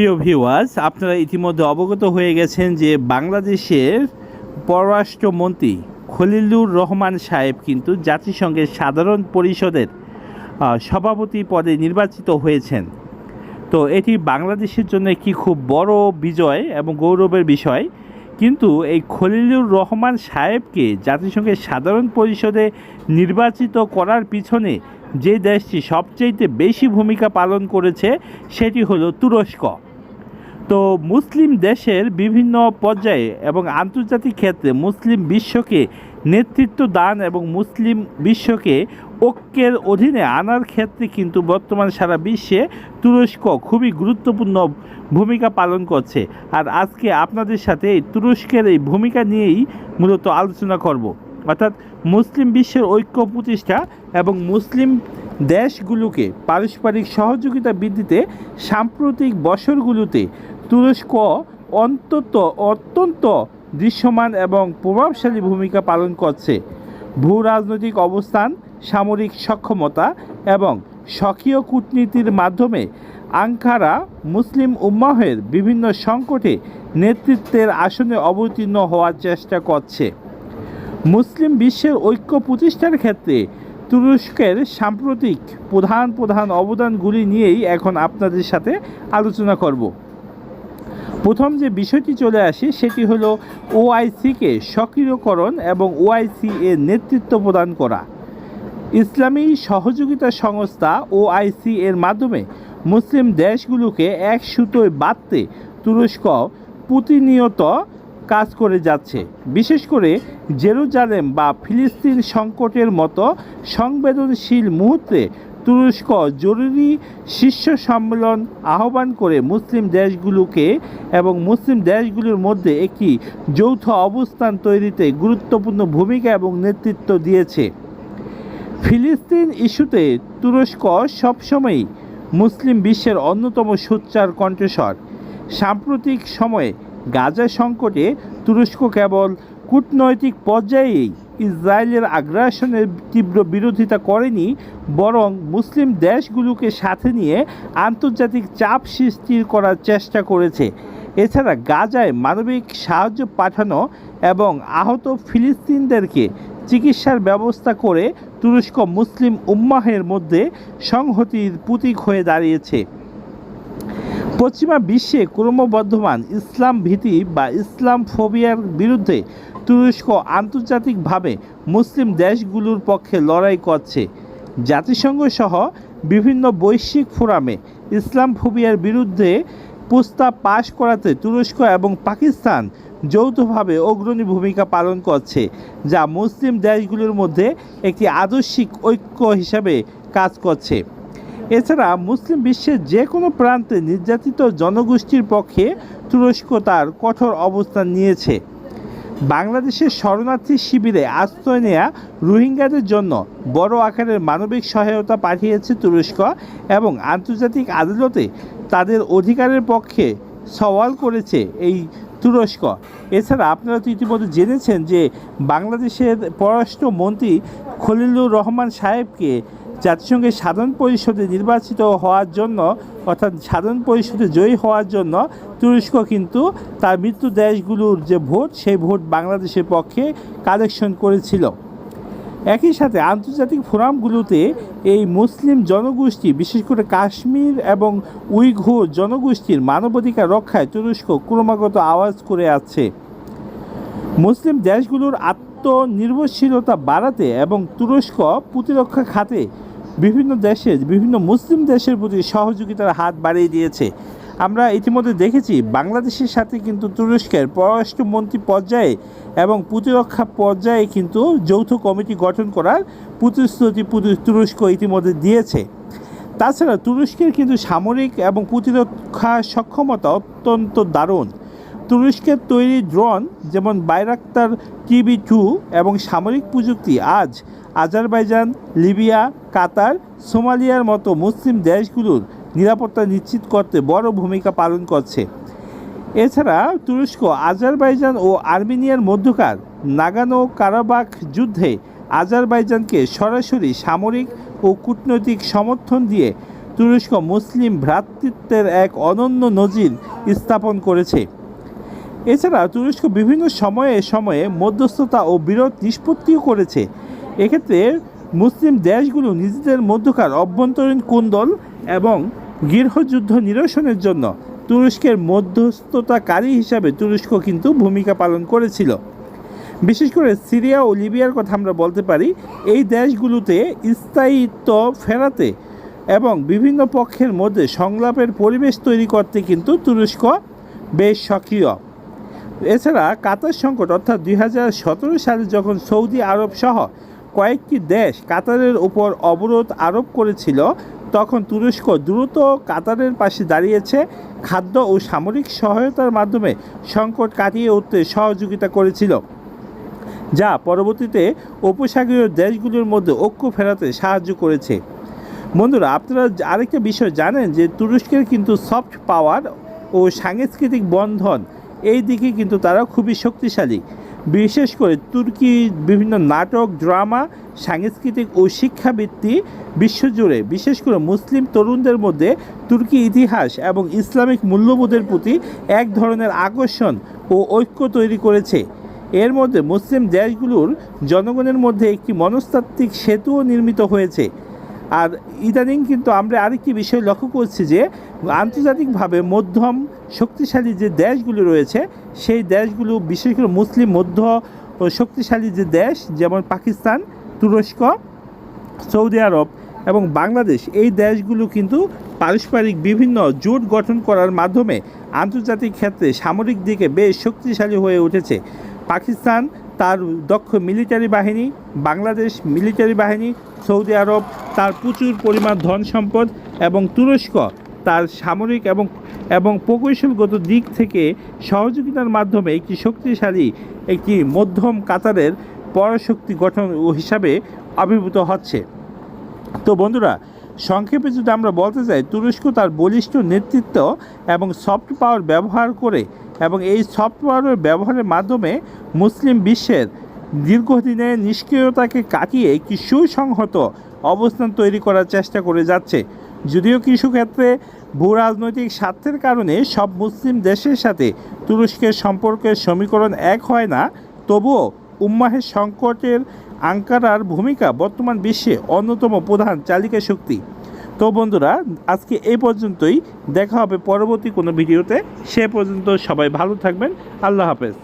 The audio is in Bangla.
প্রিয় ভিউয়ার্স, আপনারা ইতিমধ্যে অবগত হয়ে গেছেন যে বাংলাদেশের পররাষ্ট্রমন্ত্রী খলিলুর রহমান সাহেব কিন্তু জাতিসংঘের সাধারণ পরিষদের সভাপতি পদে নির্বাচিত হয়েছেন। তো এটি বাংলাদেশের জন্য একটি খুব বড় বিজয় এবং গৌরবের বিষয়। কিন্তু এই খলিলুর রহমান সাহেবকে জাতিসংঘের সাধারণ পরিষদে নির্বাচিত করার পিছনে যে দেশটি সবচেয়ে বেশি ভূমিকা পালন করেছে সেটি হলো তুরস্ক। তো মুসলিম দেশের বিভিন্ন পর্যায়ে এবং আন্তর্জাতিক ক্ষেত্রে মুসলিম বিশ্বকে নেতৃত্ব দান এবং মুসলিম বিশ্বকে ঐক্যের অধীনে আনার ক্ষেত্রে কিন্তু বর্তমান সারা বিশ্বে তুরস্ক খুবই গুরুত্বপূর্ণ ভূমিকা পালন করছে। আর আজকে আপনাদের সাথে এই তুরস্কের এই ভূমিকা নিয়েই মূলত আলোচনা করব, অর্থাৎ মুসলিম বিশ্বের ঐক্য প্রতিষ্ঠা এবং মুসলিম দেশগুলোকে পারস্পরিক সহযোগিতা বৃদ্ধিতে সাম্প্রতিক বছরগুলোতে তুরস্ক অত্যন্ত দৃশ্যমান এবং প্রভাবশালী ভূমিকা পালন করছে। ভূ রাজনৈতিক অবস্থান, সামরিক সক্ষমতা এবং স্বকীয় কূটনীতির মাধ্যমে আঙ্কারা মুসলিম উম্মাহের বিভিন্ন সংকটে নেতৃত্বের আসনে অবতীর্ণ হওয়ার চেষ্টা করছে। মুসলিম বিশ্বের ঐক্য প্রতিষ্ঠার ক্ষেত্রে তুরস্কের সাম্প্রতিক প্রধান অবদানগুলি নিয়েই এখন আপনাদের সাথে আলোচনা করব। প্রথম যে বিষয়টি চলে আসে সেটি হলো ওআইসিকে সক্রিয়করণ এবং ওআইসি এর নেতৃত্ব প্রদান করা। ইসলামী সহযোগিতা সংস্থা ওআইসি এর মাধ্যমে মুসলিম দেশগুলোকে এক সুতোয় বাঁধতে তুরস্ক প্রতিনিয়ত কাজ করে যাচ্ছে। বিশেষ করে জেরুজালেম বা ফিলিস্তিন সংকটের মতো সংবেদনশীল মুহূর্তে তুরস্ক জরুরি শীর্ষ সম্মেলন আহ্বান করে মুসলিম দেশগুলোকে এবং মুসলিম দেশগুলোর মধ্যে একটি যৌথ অবস্থান তৈরিতে গুরুত্বপূর্ণ ভূমিকা এবং নেতৃত্ব দিয়েছে। ফিলিস্তিন ইস্যুতে তুরস্ক সবসময়ই মুসলিম বিশ্বের অন্যতম সোচ্চার কণ্ঠস্বর। সাম্প্রতিক সময়ে গাজা সংকটে তুরস্ক কেবল কূটনৈতিক পর্যায়েই ইসরায়েলের আগ্রাসনের তীব্র বিরোধিতা করেনি, বরং মুসলিম দেশগুলোকে সাথে নিয়ে আন্তর্জাতিক চাপ সৃষ্টির করার চেষ্টা করেছে। এছাড়া গাজায় মানবিক সাহায্য পাঠানো এবং আহত ফিলিস্তিনদেরকে চিকিৎসার ব্যবস্থা করে তুরস্ক মুসলিম উম্মাহের মধ্যে সংহতির প্রতীক হয়ে দাঁড়িয়েছে। পশ্চিমা বিশ্বে ক্রমবর্ধমান ইসলাম ভীতি বা ইসলাম ফোবিয়ার বিরুদ্ধে তুরস্ক আন্তর্জাতিকভাবে মুসলিম দেশগুলোর পক্ষে লড়াই করছে। জাতিসংঘ সহ বিভিন্ন বৈশ্বিক ফোরামে ইসলাম ফোবিয়ার বিরুদ্ধে প্রস্তাব পাশ করাতে তুরস্ক এবং পাকিস্তান যৌথভাবে অগ্রণী ভূমিকা পালন করছে, যা মুসলিম দেশগুলোর মধ্যে একটি আদর্শিক ঐক্য হিসাবে কাজ করছে। এছাড়া মুসলিম বিশ্বের যে কোনো প্রান্তে নির্যাতিত জনগোষ্ঠীর পক্ষে তুরস্ক তার কঠোর অবস্থান নিয়েছে। বাংলাদেশের শরণার্থী শিবিরে আশ্রয় নেয়া রোহিঙ্গাদের জন্য বড় আকারের মানবিক সহায়তা পাঠিয়েছে তুরস্ক এবং আন্তর্জাতিক আদালতে তাদের অধিকারের পক্ষে সওয়াল করেছে এই তুরস্ক। এছাড়া আপনারা তো ইতিমধ্যে জেনেছেন যে বাংলাদেশের পররাষ্ট্রমন্ত্রী খলিলুর রহমান সাহেবকে জাতিসংঘের সাধারণ পরিষদে নির্বাচিত হওয়ার জন্য, অর্থাৎ সাধারণ পরিষদে জয়ী হওয়ার জন্য তুরস্ক কিন্তু তার মিত্র দেশগুলোর যে ভোট সেই ভোট বাংলাদেশের পক্ষে কালেকশন করেছিল। একই সাথে আন্তর্জাতিক ফোরামগুলোতে এই মুসলিম জনগোষ্ঠী, বিশেষ করে কাশ্মীর এবং উইঘুর জনগোষ্ঠীর মানবাধিকার রক্ষায় তুরস্ক ক্রমাগত আওয়াজ করে আসছে। মুসলিম দেশগুলোর আত্মনির্ভরশীলতা বাড়াতে এবং তুরস্ক প্রতিরক্ষা খাতে বিভিন্ন মুসলিম দেশের প্রতি সহযোগিতার হাত বাড়িয়ে দিয়েছে। আমরা ইতিমধ্যে দেখেছি বাংলাদেশের সাথে কিন্তু তুরস্কের পররাষ্ট্রমন্ত্রী পর্যায়ে এবং প্রতিরক্ষা পর্যায়ে কিন্তু যৌথ কমিটি গঠন করার প্রতিশ্রুতি তুরস্ক ইতিমধ্যে দিয়েছে। তাছাড়া তুরস্কের কিন্তু সামরিক এবং প্রতিরক্ষা সক্ষমতা অত্যন্ত দারুণ। তুরস্কের তৈরি ড্রোন যেমন বাইরাক্তার TB2 এবং সামরিক প্রযুক্তি আজ আজারবাইজান, লিবিয়া, কাতার, সোমালিয়ার মতো মুসলিম দেশগুলোর নিরাপত্তা নিশ্চিত করতে বড় ভূমিকা পালন করছে। এছাড়া তুরস্ক আজারবাইজান ও আর্মেনিয়ার মধ্যকার নাগানো কারাবাখ যুদ্ধে আজারবাইজানকে সরাসরি সামরিক ও কূটনৈতিক সমর্থন দিয়ে তুরস্ক মুসলিম ভ্রাতৃত্বের এক অনন্য নজির স্থাপন করেছে। এছাড়া তুরস্ক বিভিন্ন সময়ে সময়ে মধ্যস্থতা ও বিরোধ নিষ্পত্তিও করেছে। এক্ষেত্রে মুসলিম দেশগুলো নিজেদের মধ্যকার অভ্যন্তরীণ কোন্দল এবং গৃহযুদ্ধ নিরসনের জন্য তুরস্কের মধ্যস্থতাকারী হিসাবে তুরস্ক কিন্তু ভূমিকা পালন করেছিল। বিশেষ করে সিরিয়া ও লিবিয়ার কথা আমরা বলতে পারি। এই দেশগুলোতে স্থায়িত্ব ফেরাতে এবং বিভিন্ন পক্ষের মধ্যে সংলাপের পরিবেশ তৈরি করতে কিন্তু তুরস্ক বেশ সক্রিয়। এছাড়া কাতার সংকট অর্থাৎ 2017 সালে যখন সৌদি আরব সহ কয়েকটি দেশ কাতারের উপর অবরোধ আরোপ করেছিল, তখন তুরস্ক দ্রুত কাতারের পাশে দাঁড়িয়েছে, খাদ্য ও সামরিক সহায়তার মাধ্যমে সংকট কাটিয়ে উঠতে সহযোগিতা করেছিল, যা পরবর্তীতে উপসাগরীয় দেশগুলোর মধ্যে ঐক্য ফেরাতে সাহায্য করেছে। বন্ধুরা, আপনারা আরেকটা বিষয় জানেন যে তুরস্কের কিন্তু সফট পাওয়ার ও সাংস্কৃতিক বন্ধন এই দিকে কিন্তু তারা খুবই শক্তিশালী। বিশেষ করে তুর্কি বিভিন্ন নাটক, ড্রামা, সাংস্কৃতিক ও শিক্ষাবৃত্তি বিশ্বজুড়ে বিশেষ করে মুসলিম তরুণদের মধ্যে তুর্কি ইতিহাস এবং ইসলামিক মূল্যবোধের প্রতি এক ধরনের আকর্ষণ ও ঐক্য তৈরি করেছে। এর মধ্যে মুসলিম দেশগুলোর জনগণের মধ্যে একটি মনস্তাত্ত্বিক সেতুও নির্মিত হয়েছে। আর ইদানিং কিন্তু আমরা আরেকটি বিষয় লক্ষ্য করছি যে আন্তর্জাতিকভাবে মধ্যম শক্তিশালী যে দেশগুলো রয়েছে, সেই দেশগুলো বিশেষ করে মুসলিম মধ্য ও শক্তিশালী যে দেশ যেমন পাকিস্তান, তুরস্ক, সৌদি আরব এবং বাংলাদেশ, এই দেশগুলো কিন্তু পারস্পরিক বিভিন্ন জোট গঠন করার মাধ্যমে আন্তর্জাতিক ক্ষেত্রে সামরিক দিকে বেশ শক্তিশালী হয়ে উঠেছে। পাকিস্তান তার দক্ষ মিলিটারি বাহিনী, বাংলাদেশ মিলিটারি বাহিনী, সৌদি আরব তার প্রচুর পরিমাণ ধন সম্পদ এবং তুরস্ক তার সামরিক এবং প্রকৌশলগত দিক থেকে সহযোগিতার মাধ্যমে একটি শক্তিশালী একটি মধ্যম কাতারের পরাশক্তি গঠন হিসাবে আবির্ভূত হচ্ছে। তো বন্ধুরা, সংক্ষেপে যদি আমরা বলতে চাই, তুরস্ক তার বলিষ্ঠ নেতৃত্ব এবং সফট পাওয়ার ব্যবহার করে এবং এই সফট পাওয়ারের ব্যবহারের মাধ্যমে মুসলিম বিশ্বের দীর্ঘদিনের নিষ্ক্রিয়তাকে কাটিয়ে একটি সুসংহত অবস্থান তৈরি করার চেষ্টা করে যাচ্ছে। যদিও কিছু ক্ষেত্রে ভূ রাজনৈতিক স্বার্থের কারণে সব মুসলিম দেশের সাথে তুরস্কের সম্পর্কের সমীকরণ এক হয় না, তবুও উম্মাহের সংকটের আঙ্কারার ভূমিকা বর্তমান বিশ্বে অন্যতম প্রধান চালিকা শক্তি। তো বন্ধুরা, আজকে এই পর্যন্তই। দেখা হবে পরবর্তী কোনো ভিডিওতে। সে পর্যন্ত সবাই ভালো থাকবেন। আল্লাহ হাফেজ।